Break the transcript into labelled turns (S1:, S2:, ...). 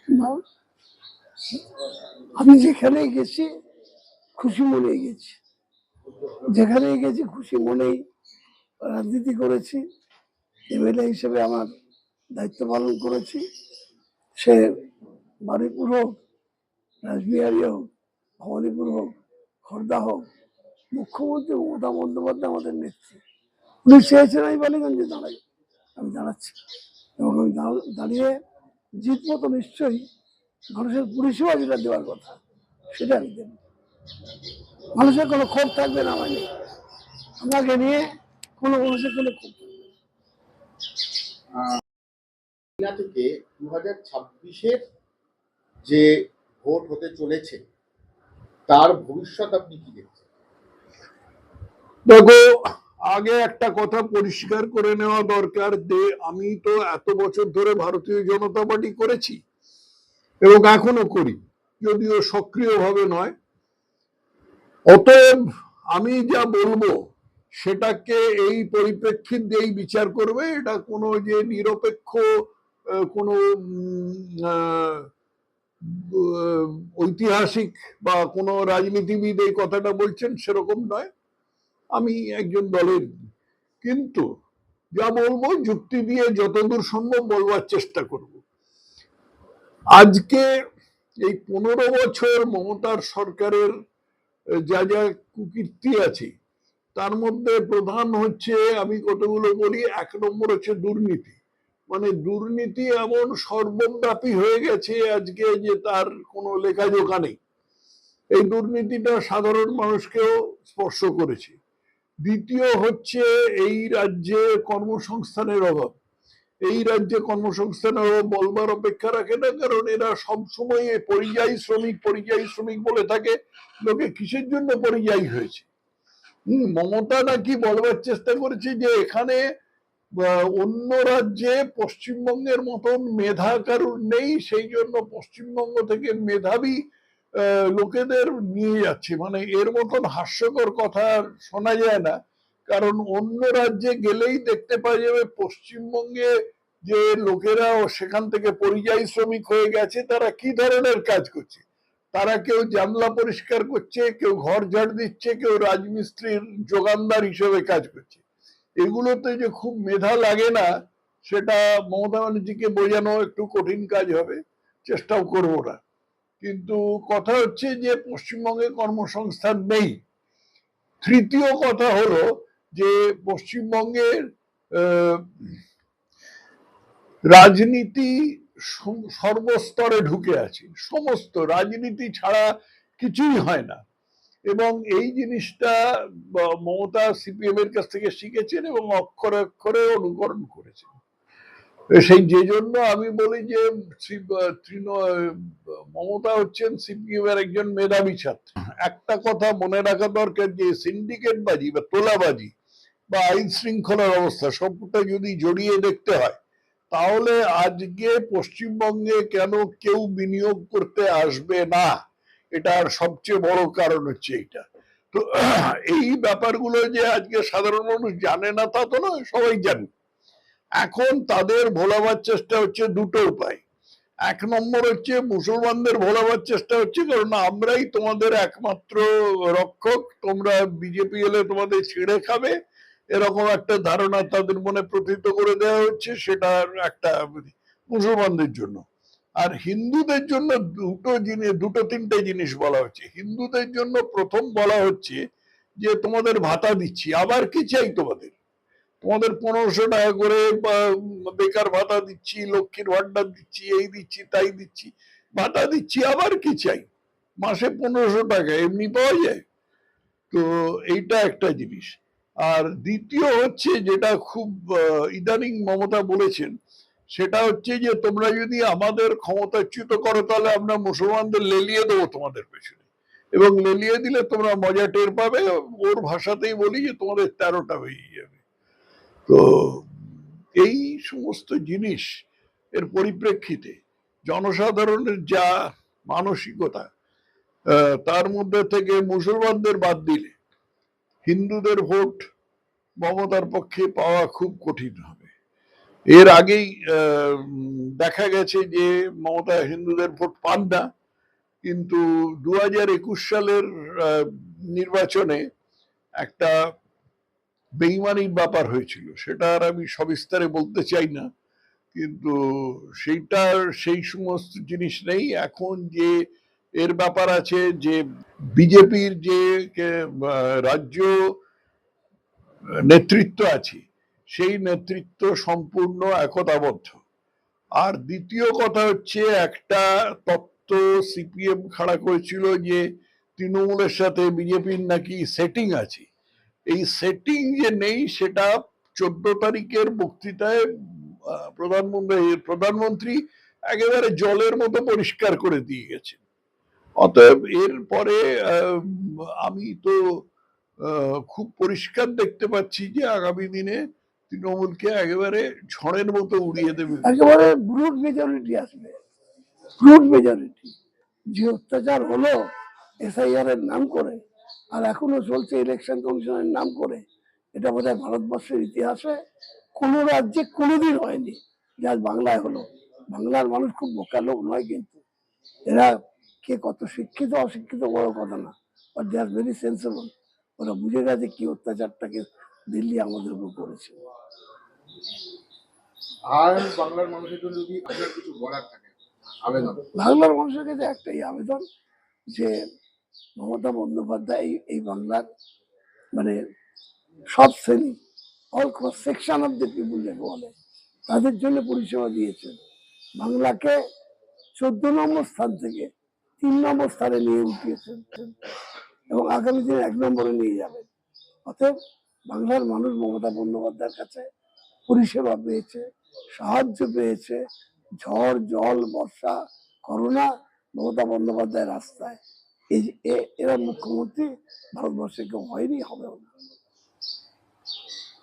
S1: না, আমি যেখানে গেছি খুশি মনে গেছি, যেখানে গেছি খুশি মনেই রাজনীতি করেছি। এমএলএ হিসেবে আমার দায়িত্ব পালন করেছি। সে বারুইপুর হোক, রাসবিহারী হোক, ভবানীপুর হোক, খর্দা হোক, মুখ্যমন্ত্রী মমতা বন্দ্যোপাধ্যায় আমাদের নেত্রী। উনি চেয়েছেন আমি বালিগঞ্জে দাঁড়াই, আমি দাঁড়াচ্ছি এবং আমি দাঁড়িয়ে জিতবো তো নিশ্চয়ই। মানুষের পরিষেবা যেটা দেওয়ার কথা সেটা আমি দেব। মানুষের কোনো ক্ষোভ থাকবে না আমাকে আমাকে নিয়ে, কোনো মানুষের কোনো ক্ষোভ থাকবে
S2: না। থেকে 2026-এর যে ভোট হতে চলেছে তার ভবিষ্যৎ আপনি কি দেখছেন?
S3: দেখো, আগে একটা কথা পরিষ্কার করে নেওয়া দরকার যে আমি তো এত বছর ধরে ভারতীয় জনতা পার্টি করেছি এবং এখনো করি, যদিও সক্রিয়ভাবে নয়। অতএব আমি যা বলবো সেটাকে এই পরিপ্রেক্ষিত দিয়েই বিচার করবে। এটা কোনো যে নিরপেক্ষ কোনো ঐতিহাসিক বা কোনো রাজনীতিবিদ এই কথাটা বলছেন সেরকম নয়। আমি একজন দলের, কিন্তু যা বলবো যুক্তি দিয়ে যতদূর সম্ভব বলবার চেষ্টা করব। আজকে এই 15 বছর মমতার সরকারের যা যা কুকীর্তি আছে তার মধ্যে প্রধান হচ্ছে, আমি কতগুলো বলি। 1 নম্বর হচ্ছে দুর্নীতি। মানে দুর্নীতি এমন সর্বব্যাপী হয়ে গেছে আজকে যে তার কোনো লেখাজোখা নেই। এই দুর্নীতিটা সাধারণ মানুষকেও স্পর্শ করেছে। দ্বিতীয় হচ্ছে এই রাজ্যে কর্মসংস্থানের অভাব। এই রাজ্যে কর্মসংস্থানের অভাব বলবার অপেক্ষা রাখে না, কারণ এরা সবসময় পরিযায়ী শ্রমিক বলে থাকে। লোকে কিসের জন্য পরিযায়ী হয়েছে? মমতা নাকি বলবার চেষ্টা করেছে যে এখানে অন্য রাজ্যে পশ্চিমবঙ্গের মতন মেধা কারুর নেই, সেই জন্য পশ্চিমবঙ্গ থেকে মেধাবী লোকেদের নিয়ে যাচ্ছে। মানে এর মতন হাস্যকর কথা শোনা যায় না, কারণ অন্য রাজ্যে গেলেই দেখতে পাওয়া যাবে পশ্চিমবঙ্গে যে লোকেরা সেখান থেকে পরিযায়ী শ্রমিক হয়ে গেছে তারা কি ধরনের কাজ করছে। তারা কেউ জানলা পরিষ্কার করছে, কেউ ঘর ঝাড় দিচ্ছে, কেউ রাজমিস্ত্রির যোগানদার হিসেবে কাজ করছে। এগুলোতে যে খুব মেধা লাগে না সেটা মমতা ব্যানার্জিকে বোঝানো একটু কঠিন কাজ হবে, চেষ্টাও করবো না। কিন্তু কথা হচ্ছে যে পশ্চিমবঙ্গে কর্মসংস্থান নেই। তৃতীয় কথা হলো যে পশ্চিমবঙ্গের রাজনীতি সর্বস্তরে ঢুকে আছে, সমস্ত রাজনীতি ছাড়া কিছুই হয় না। এবং এই জিনিসটা মমতা সিপিএম এর কাছ থেকে শিখেছেন এবং অক্ষরে অক্ষরে অনুকরণ করেছেন। সেই যে জন্য আমি বলি যে মমতা হচ্ছেন সিপিএম এর একজন মেধাবী ছাত্র। একটা কথা মনে রাখা দরকার যে সিন্ডিকেট বাজি বা তোলাবাজি বা আইন শৃঙ্খলার অবস্থা সবটা যদি জড়িয়ে দেখতে হয়, তাহলে আজকে পশ্চিমবঙ্গে কেন কেউ বিনিয়োগ করতে আসবে না, এটার সবচেয়ে বড় কারণ হচ্ছে এইটা। তো এই ব্যাপারগুলো যে আজকে সাধারণ মানুষ জানে না তা তো নয়, সবাই জানে। এখন তাদের ভোলাবার চেষ্টা হচ্ছে দুটো উপায়। 1 নম্বর হচ্ছে মুসলমানদের ভোলাবার চেষ্টা হচ্ছে, কারণ আমরাই তোমাদের একমাত্র রক্ষক, তোমরা বিজেপি এলে তোমাদের ছিঁড়ে খাবে, এরকম একটা ধারণা তাদের মনে প্রতীত করে দেওয়া হচ্ছে। সেটা একটা মুসলমানদের জন্য। আর হিন্দুদের জন্য দুটো তিনটে জিনিস বলা হচ্ছে। হিন্দুদের জন্য প্রথম বলা হচ্ছে যে তোমাদের ভাতা দিচ্ছি, আবার কি চাই তোমাদের? তোমাদের 1500 টাকা করে বেকার ভাতা দিচ্ছি, লক্ষ্মীর ভান্ডার দিচ্ছি, এই দিচ্ছি তাই দিচ্ছি, ভাতা দিচ্ছি, আবার কি চাই? মাসে 1500 টাকা এমনি পাওয়া যায়। তো এইটা একটা জিনিস। আর দ্বিতীয় হচ্ছে যেটা খুব ইদানিং মমতা বলেছেন, সেটা হচ্ছে যে তোমরা যদি আমাদের ক্ষমতাচ্যুত করো তাহলে আমরা মুসলমানদের লেলিয়ে দেবো তোমাদের পেছনে, এবং লেলিয়ে দিলে তোমরা মজা টের পাবে। ওর ভাষাতেই বলি যে তোমাদের 13টা হয়ে যাবে। তো এই সমস্ত জিনিস এর পরিপ্রেক্ষিতে জনসাধারণের যা মানসিকতা, তার মধ্যে থেকে মুসলমানদের বাদ দিলে হিন্দুদের ভোট মমতার পক্ষে পাওয়া খুব কঠিন হবে। এর আগেই দেখা গেছে যে মমতা হিন্দুদের ভোট পান না, কিন্তু 2021 সালের নির্বাচনে একটা বেইমানির ব্যাপার হয়েছিল, সেটা আর আমি সবিস্তারে বলতে চাই না, কিন্তু সেইটার সেই সমস্ত জিনিস নেই এখন। যে এর ব্যাপার আছে যে বিজেপির যে রাজ্য নেতৃত্ব আছে, সেই নেতৃত্ব সম্পূর্ণ একতাবদ্ধ। আর দ্বিতীয় কথা হচ্ছে, একটা তত্ত্ব সিপিএম খাড়া করেছিল যে তৃণমূলের সাথে বিজেপির নাকি সেটিং আছে। এই সেটিং যে নেই সেটা 14 তারিখের বক্তৃতায় প্রধানমন্ত্রী একেবারে জলের মতো পরিষ্কার করে দিয়ে গেছেন। অতএব এর পরে আমি তো খুব পরিষ্কার দেখতে পাচ্ছি যে আগামী দিনে তৃণমূলকে একেবারে ঝড়ের মতো উড়িয়ে দেবে।
S1: একেবারে ব্রুট মেজরিটি আসবে, ব্রুট মেজরিটি। যে অত্যাচার হলো এসআইআর এর নাম করে, আর এখনো চলছে ইলেকশন কমিশনের নাম করে, এটা বোধহয় ভারতবর্ষের ইতিহাসে কোনো রাজ্যে কোনোদিন হয়নি, যা বাংলায় হলো। বাংলার মানুষ খুব বোকা লোক নয়, কিন্তু এরা কে কত শিক্ষিত অশিক্ষিত বড় কথা না, but they are very sensible. ওরা বুঝে গেছে কি অত্যাচারটাকে দিল্লি আমাদের উপর করেছে।
S2: আর বাংলার মানুষের জন্য যদি আপনার কিছু বলার থাকে, আবেদন।
S1: বাংলার মানুষের কাছে একটাই আবেদন, যে মমতা বন্দ্যোপাধ্যায় এই বাংলার মানে সব শ্রেণী, all cross section of the people যাকে বলে, তাদের জন্য পরিষেবা দিয়েছেন। বাংলাকে 14 নম্বর স্থান থেকে 3 নম্বর স্থানে নিয়ে উঠিয়েছেন, এবং আগামী দিনে 1 নম্বরে নিয়ে যাবেন। অতএব বাংলার মানুষ মমতা বন্দ্যোপাধ্যায়ের কাছে পরিষেবা পেয়েছে, সাহায্য পেয়েছে। ঝড় জল বর্ষা করোনা, মমতা বন্দ্যোপাধ্যায়ের রাস্তায়। এরা মুখ্যমন্ত্রী ভারতবর্ষে কেউ হয়নি, হবেও না।